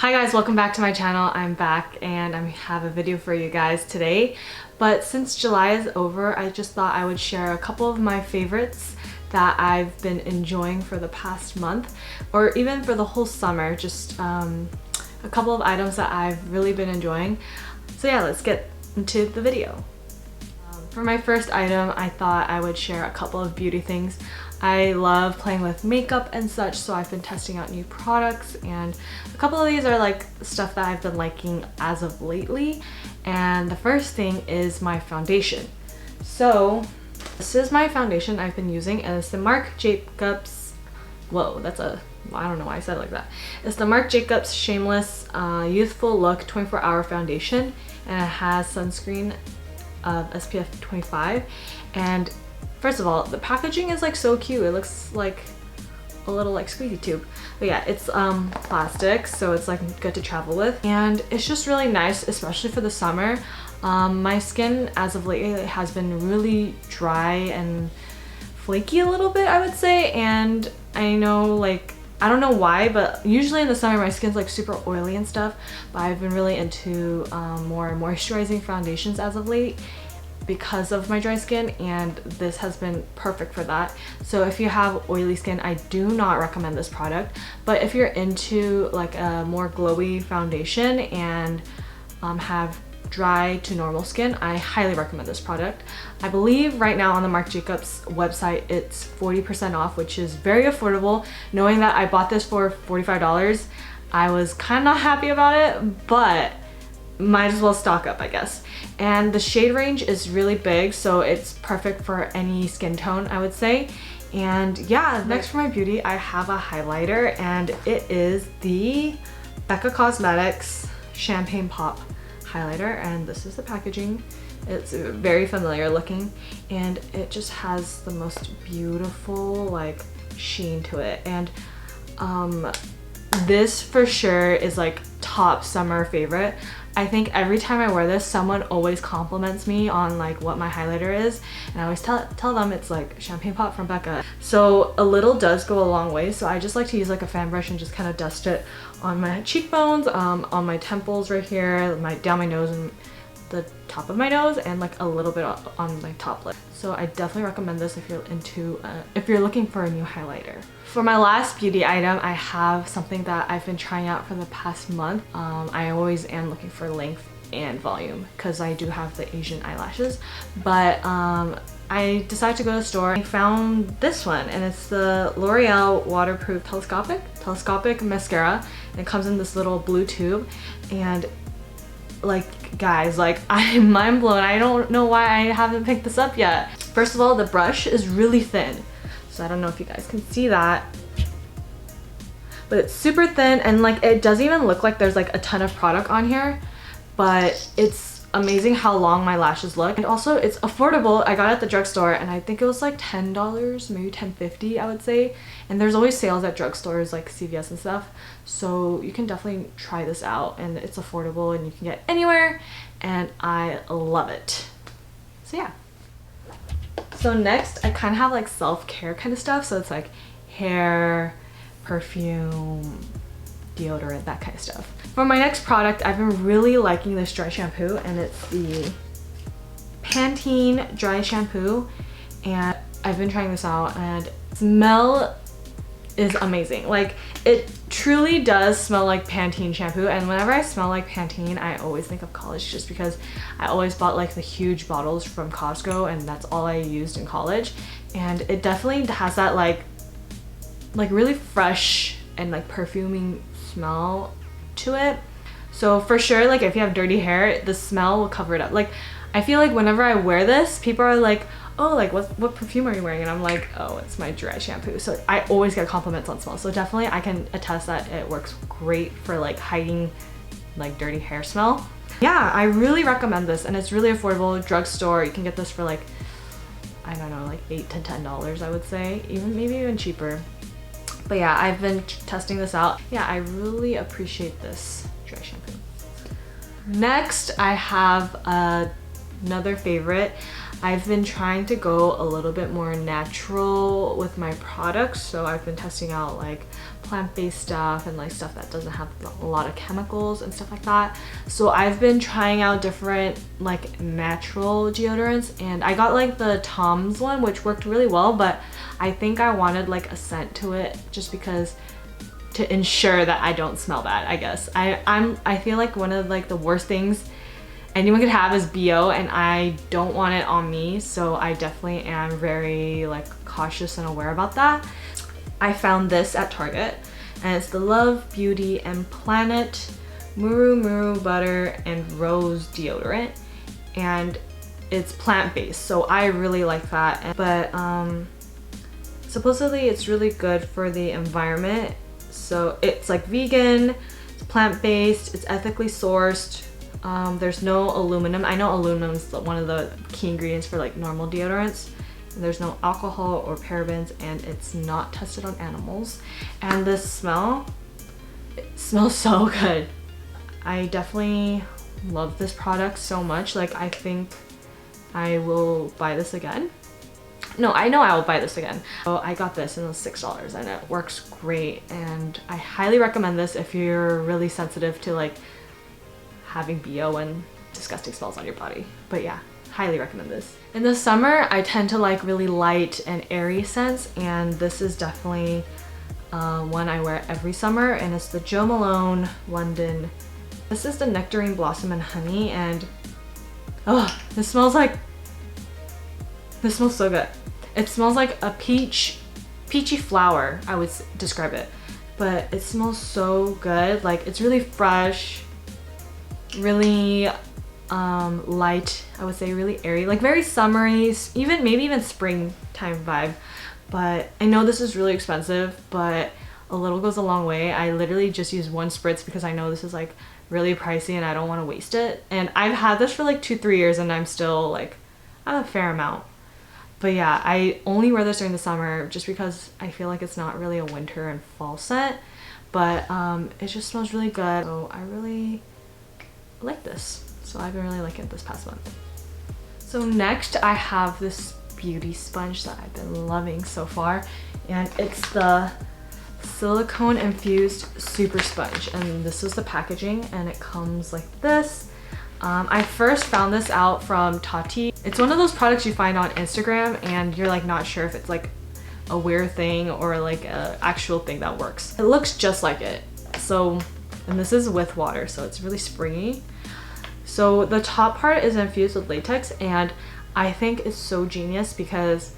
Hi guys, welcome back to my channel. I'm back and I have a video for you guys today. But since July is over, I just thought I would share a couple of my favorites that I've been enjoying for the past month or even for the whole summer. Just a couple of items that I've really been enjoying. So yeah, let's get into the video. For my first item, I thought I would share a couple of beauty things. I love playing with makeup and such, so I've been testing out new products, and a couple of these are like stuff that I've been liking as of lately. And the first thing is my foundation. So this is my foundation I've been using, and it's the Marc Jacobs, I don't know why I said it like that. It's the Marc Jacobs Shameless Youthful Look 24-Hour Foundation, and it has sunscreen of SPF 25. And first of all, the packaging is like so cute. It looks like a little like squeezy tube. But yeah, it's plastic, so it's like good to travel with. And it's just really nice, especially for the summer. My skin as of lately has been really dry and flaky a little bit, I would say. And I know, like, I don't know why, but usually in the summer my skin's like super oily and stuff. But I've been really into more moisturizing foundations as of late because of my dry skin, and this has been perfect for that. So if you have oily skin, I do not recommend this product. But if you're into like a more glowy foundation and have dry to normal skin, I highly recommend this product. I believe right now on the Marc Jacobs website it's 40% off, which is very affordable. Knowing that I bought this for $45, I was kind of not happy about it, but might as well stock up, I guess. And the shade range is really big, so it's perfect for any skin tone, I would say. And yeah, next for my beauty, I have a highlighter, and it is the Becca Cosmetics Champagne Pop highlighter, and this is the packaging. It's very familiar looking, and it just has the most beautiful like sheen to it. And this for sure is like top summer favorite. I think every time I wear this, someone always compliments me on like what my highlighter is, and I always tell them it's like Champagne Pop from Becca. So a little does go a long way, so I just like to use like a fan brush and just kind of dust it on my cheekbones, on my temples right here, down my nose and the top of my nose, and like a little bit on my top lip. So I definitely recommend this if you're looking for a new highlighter. For my last beauty item, I have something that I've been trying out for the past month. I always am looking for length and volume because I do have the Asian eyelashes, but I decided to go to the store. I found this one, and it's the L'Oreal Waterproof Telescopic Mascara, and it comes in this little blue tube. And like, guys, like, I'm mind blown. I don't know why I haven't picked this up yet. First of all, the brush is really thin, so I don't know if you guys can see that, but it's super thin, and like it doesn't even look like there's like a ton of product on here, but it's amazing how long my lashes look. And also it's affordable. I got it at the drugstore, and I think it was like $10, maybe $10.50 I would say. And there's always sales at drugstores like CVS and stuff, so you can definitely try this out, and it's affordable and you can get anywhere, and I love it. So yeah. So next, I kind of have like self-care kind of stuff, so it's like hair, perfume, deodorant, that kind of stuff. For my next product, I've been really liking this dry shampoo, and it's the Pantene Dry Shampoo, and I've been trying this out, and smell is amazing. Like, it truly does smell like Pantene shampoo, and whenever I smell like Pantene, I always think of college, just because I always bought like the huge bottles from Costco, and that's all I used in college. And it definitely has that like really fresh and like perfuming smell to it. So for sure, like if you have dirty hair, the smell will cover it up. Like, I feel like whenever I wear this, people are like, oh, like what perfume are you wearing? And I'm like, oh, it's my dry shampoo. So I always get compliments on smell. So definitely I can attest that it works great for like hiding like dirty hair smell. Yeah, I really recommend this, and it's really affordable. Drugstore, you can get this for like, I don't know, like $8 to $10 I would say, maybe even cheaper. But yeah, I've been testing this out. Yeah, I really appreciate this dry shampoo. Next, I have a another favorite. I've been trying to go a little bit more natural with my products, so I've been testing out like plant-based stuff and like stuff that doesn't have a lot of chemicals and stuff like that. So I've been trying out different like natural deodorants, and I got like the Tom's one, which worked really well, but I think I wanted like a scent to it just because to ensure that I don't smell bad, I guess. I feel like one of like the worst things anyone could have is BO, and I don't want it on me, so I definitely am very like cautious and aware about that. I found this at Target, and it's the Love Beauty and Planet Muru Muru Butter and Rose deodorant, and it's plant-based, so I really like that. But supposedly it's really good for the environment, so it's like vegan, it's plant-based, it's ethically sourced. There's no aluminum. I know aluminum is one of the key ingredients for like normal deodorants. There's no alcohol or parabens, and it's not tested on animals. And this smell, it smells so good. I definitely love this product so much. Like, I think I will buy this again. No, I know I will buy this again. So I got this and it was $6 and it works great. And I highly recommend this if you're really sensitive to like having BO and disgusting smells on your body. But yeah, highly recommend this. In the summer, I tend to like really light and airy scents, and this is definitely one I wear every summer, and it's the Jo Malone London. This is the Nectarine Blossom and Honey, and oh, this smells so good. It smells like a peachy flower, I would describe it, but it smells so good. Like, it's really fresh, really light, I would say, really airy, like very summery, maybe even springtime vibe. But I know this is really expensive, but a little goes a long way. I literally just use one spritz because I know this is like really pricey and I don't want to waste it. And I've had this for like 2-3 years and I'm still like, I have a fair amount. But yeah, I only wear this during the summer just because I feel like it's not really a winter and fall scent, but it just smells really good. So I really like this. So I've been really liking it this past month. So next I have this beauty sponge that I've been loving so far, and it's the silicone infused super sponge, and this is the packaging, and it comes like this. I first found this out from Tati. It's one of those products you find on Instagram and you're like not sure if it's like a weird thing or like a actual thing that works. It looks just like it. So, and this is with water, so it's really springy. So the top part is infused with latex, and I think it's so genius because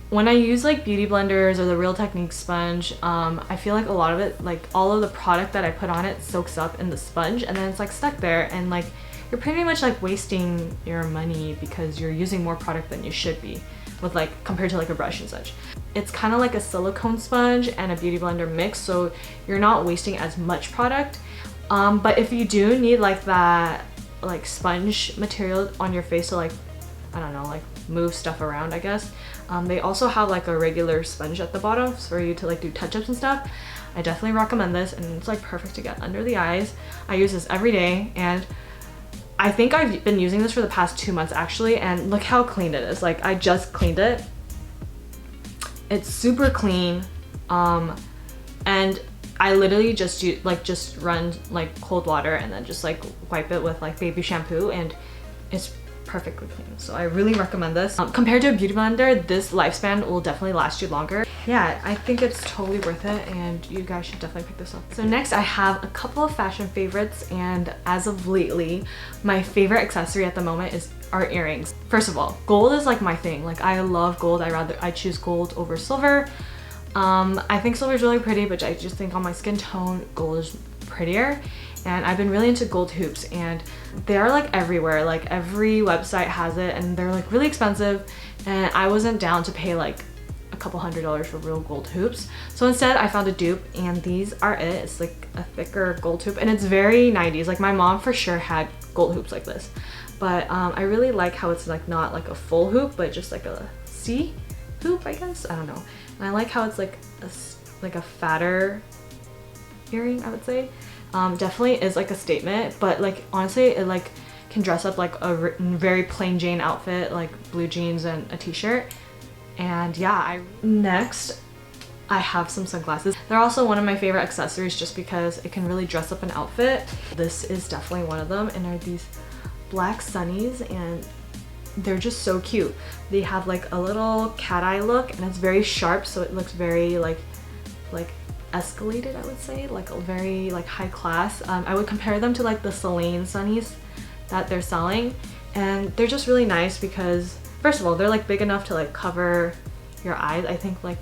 when I use like beauty blenders or the Real Techniques sponge, I feel like a lot of it, like all of the product that I put on it soaks up in the sponge, and then it's like stuck there, and like you're pretty much like wasting your money because you're using more product than you should be with like compared to like a brush and such. It's kind of like a silicone sponge and a beauty blender mix, so you're not wasting as much product. But if you do need like that like sponge material on your face to like, I don't know, like move stuff around, I guess, they also have like a regular sponge at the bottom for you to like do touch-ups and stuff. I definitely recommend this, and it's like perfect to get under the eyes. I use this every day, and I think I've been using this for the past 2 months actually, and look how clean it is. Like, I just cleaned it. It's super clean, and I literally just run like cold water and then just like wipe it with like baby shampoo, and it's perfectly clean. So I really recommend this. Compared to a beauty blender, this lifespan will definitely last you longer. Yeah, I think it's totally worth it, and you guys should definitely pick this up. So next I have a couple of fashion favorites, and as of lately, my favorite accessory at the moment are earrings. First of all, gold is like my thing. Like, I love gold. I choose gold over silver. I think silver is really pretty, but I just think on my skin tone, gold is prettier. And I've been really into gold hoops, and they're like everywhere. Like, every website has it, and they're like really expensive, and I wasn't down to pay like a couple $100s for real gold hoops. So instead I found a dupe, and these are it. It's like a thicker gold hoop, and it's very 90s. Like, my mom for sure had gold hoops like this, but I really like how it's like not like a full hoop, but just like a C hoop, I guess. I don't know. And I like how it's like a fatter earring, I would say. Definitely is like a statement, but like honestly, it like can dress up like a very plain Jane outfit, like blue jeans and a t-shirt. And yeah, next I have some sunglasses. They're also one of my favorite accessories just because it can really dress up an outfit. This is definitely one of them, and are these black sunnies, and they're just so cute. They have like a little cat eye look, and it's very sharp, so it looks very like escalated, I would say, like a very like high class. I would compare them to like the Celine sunnies that they're selling, and they're just really nice because first of all, they're like big enough to like cover your eyes. I think like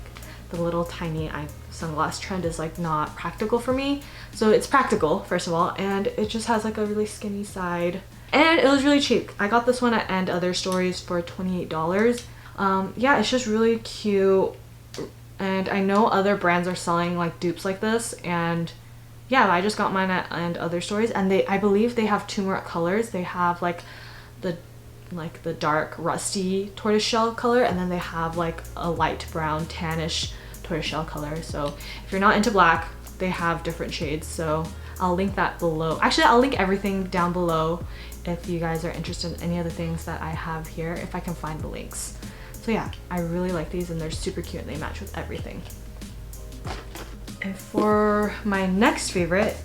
the little tiny eye sunglass trend is like not practical for me, so it's practical first of all, and it just has like a really skinny side, and it was really cheap. I got this one at And Other Stories for $28. Yeah, it's just really cute, and I know other brands are selling like dupes like this, and yeah, I just got mine at And Other Stories, and I believe they have 2 more colors. They have like the dark rusty tortoiseshell color, and then they have like a light brown tannish tortoiseshell color. So if you're not into black, they have different shades, so I'll link that below. Actually, I'll link everything down below if you guys are interested in any other things that I have here, if I can find the links. So yeah, I really like these, and they're super cute and they match with everything. And for my next favorite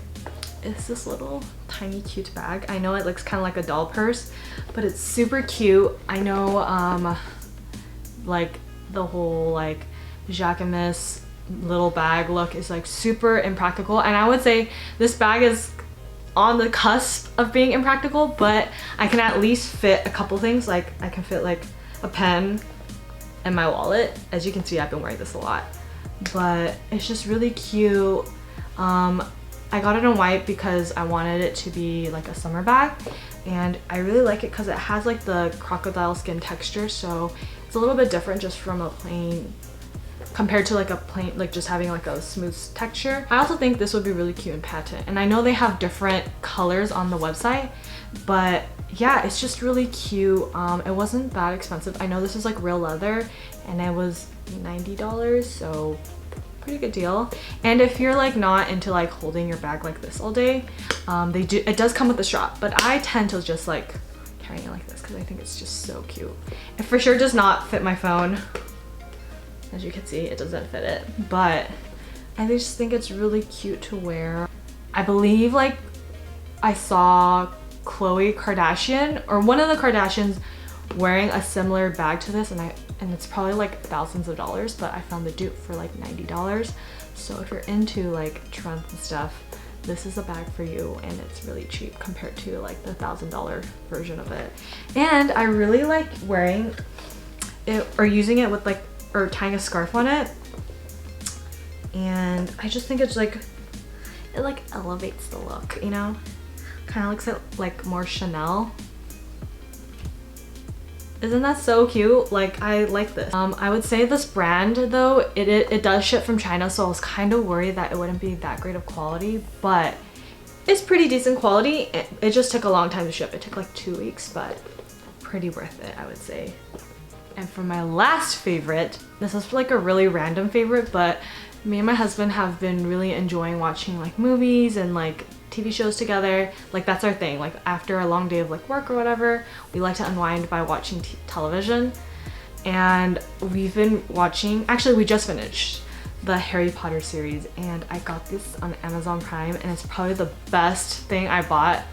is this little tiny cute bag. I know it looks kind of like a doll purse, but it's super cute. I know like the whole like Jacquemus little bag look is like super impractical, and I would say this bag is on the cusp of being impractical, but I can at least fit a couple things. Like I can fit like a pen and my wallet. As you can see, I've been wearing this a lot, but it's just really cute. I got it in white because I wanted it to be like a summer bag, and I really like it because it has like the crocodile skin texture, so it's a little bit different just from a plain, compared to like a plain, like just having like a smooth texture. I also think this would be really cute in patent, and I know they have different colors on the website, but yeah, it's just really cute. It wasn't that expensive. I know this is like real leather, and it was $90, so pretty good deal. And if you're like not into like holding your bag like this all day, it does come with a strap, but I tend to just like carry it like this because I think it's just so cute. It for sure does not fit my phone. As you can see, it doesn't fit it, but I just think it's really cute to wear. I believe like I saw Khloe Kardashian or one of the Kardashians wearing a similar bag to this, and it's probably like thousands of dollars, but I found the dupe for like $90. So if you're into like trends and stuff, this is a bag for you, and it's really cheap compared to like the $1,000 version of it. And I really like wearing it or using it with like, or tying a scarf on it, and I just think it's like, it like elevates the look, you know? Kind of looks like more Chanel. Isn't that so cute? Like, I like this. I would say this brand though, it does ship from China, so I was kind of worried that it wouldn't be that great of quality, but it's pretty decent quality. It just took a long time to ship. It took like 2 weeks, but pretty worth it, I would say. And for my last favorite, this is like a really random favorite, but me and my husband have been really enjoying watching like movies and like TV shows together. Like that's our thing. Like after a long day of like work or whatever, we like to unwind by watching television. And we've been watching, actually we just finished the Harry Potter series, and I got this on Amazon Prime, and it's probably the best thing I bought.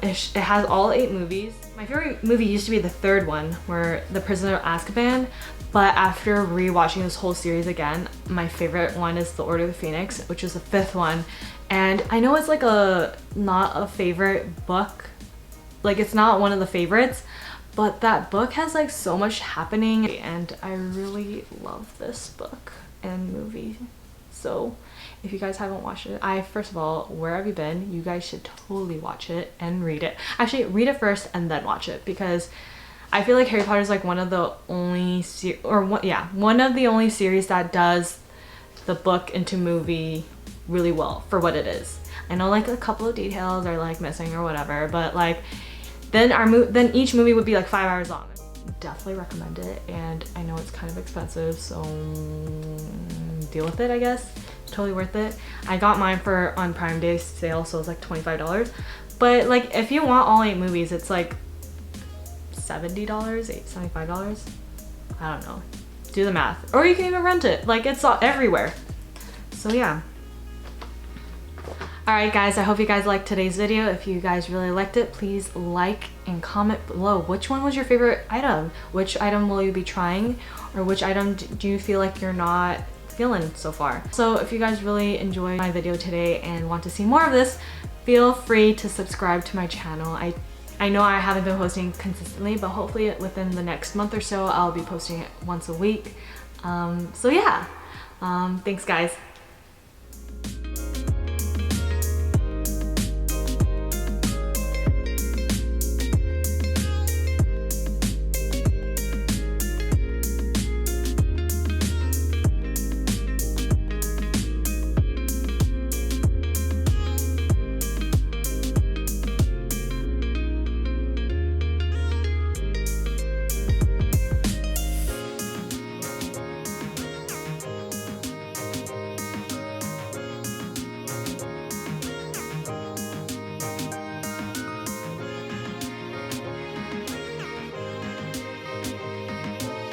It has all 8 movies. My favorite movie used to be the 3rd one, where The Prisoner of Azkaban, but after rewatching this whole series again, my favorite one is The Order of the Phoenix, which is the 5th one. And I know it's like not a favorite book, like it's not one of the favorites, but that book has like so much happening, and I really love this book and movie. So if you guys haven't watched it, first of all, where have you been? You guys should totally watch it and read it. Actually, read it first and then watch it, because I feel like Harry Potter is like one of the only one of the only series that does the book into movie really well for what it is. I know like a couple of details are like missing or whatever, but like then each movie would be like 5 hours long. Definitely recommend it, and I know it's kind of expensive, so deal with it, I guess. It's totally worth it. I got mine on Prime Day sale, so it was like $25, But like if you want all 8 movies, it's like $70, $75. I don't know. Do the math. Or you can even rent it. Like it's all everywhere. So yeah. Alright guys, I hope you guys liked today's video. If you guys really liked it, please like and comment below. Which one was your favorite item? Which item will you be trying? Or which item do you feel like you're not feeling so far? So if you guys really enjoyed my video today and want to see more of this, feel free to subscribe to my channel. I know I haven't been posting consistently, but hopefully within the next month or so, I'll be posting it once a week. So yeah, thanks guys.